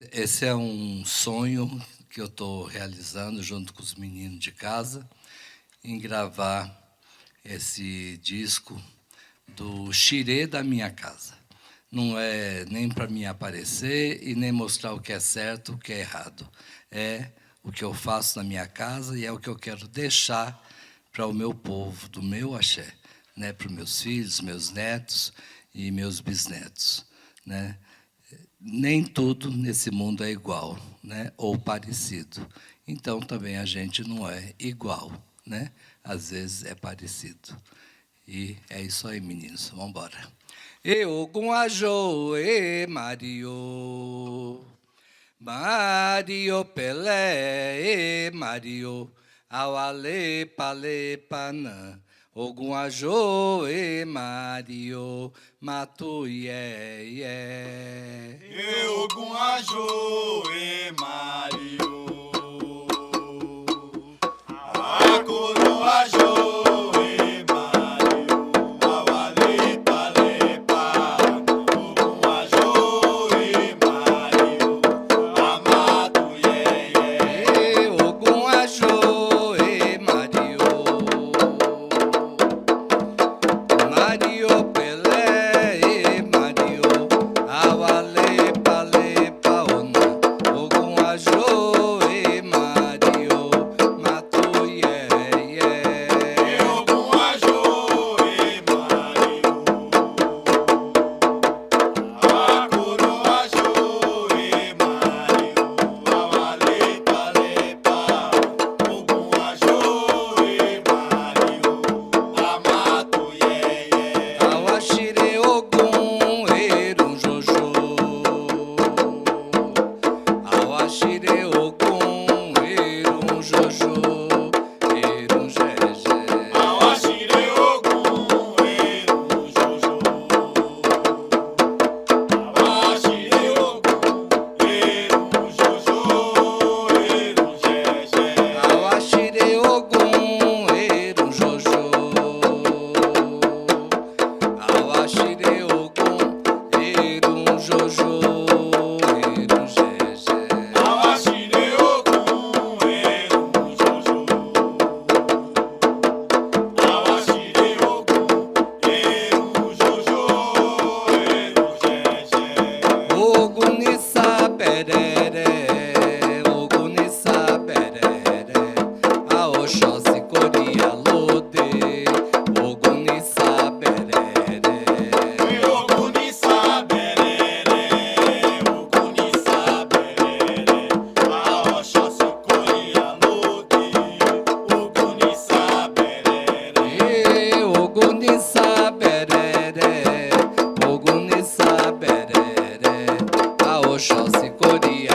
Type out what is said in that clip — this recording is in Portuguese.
Esse é um sonho que eu estou realizando junto com os meninos de casa, em gravar esse disco do Xirê da minha casa. Não é nem para mim aparecer e nem mostrar o que é certo, o que é errado. É o que eu faço na minha casa e é o que eu quero deixar para o meu povo, do meu axé, né? Para os meus filhos, meus netos e meus bisnetos, né? Nem tudo nesse mundo é igual, né? Ou parecido. Então, também a gente não é igual, né? Às vezes é parecido. E é isso aí, meninos. Vamos embora. E Ogum Ajô, e Mario. Mario Pelé, e Mario. Auale Pale Panã. Ogum Ajô, e Mario. Matu Ié, Ié. Ogum Ajô, e Mario. A coroa Ajô, e Mario. Auale Pale Panã. Ogum Ajô, e Mario. Amado Ié, Ié. Ogum Ajô, e Mario. Mario Pelé, e Mario. Auale Pale Paona. Ogum Ajô, e Mario. Matu Ié, Ié. Ogum Ajô, e Mario. A coroa Ajô, e Mario. Auale Pale Panã. Ogum Ajô, e Mario. Amado Ié, Ié. Awaxire Ogum, Erum Jojo. Awaxire Ogum, Erum Jojo. Erum Jejé. Awaxire Ogum, Erum Jojo. Awaxire Ogum, Erum Jojo. Erum Jejé. Awaxire Ogum, Erum Jojo. Awaxire Ogum, Erum Jojo. Erum Jejé. Awaxire Ogum, Erum Jojo. Awaxire Ogum, Erum Jojo. Erum Jejé. Ogum Nissa Pereré, Ogum Nissa Pereré, Aoxóssi Corialode, Ogum Nissa Pereré. Ogum Nissa Bereré, Ogum Nissa Bereré, a Oxóssi Corialode, Ogum Nissa Bereré. Ogum Nissa Pereré, Ogum Nissa Pereré, Aoxóssi Corialode.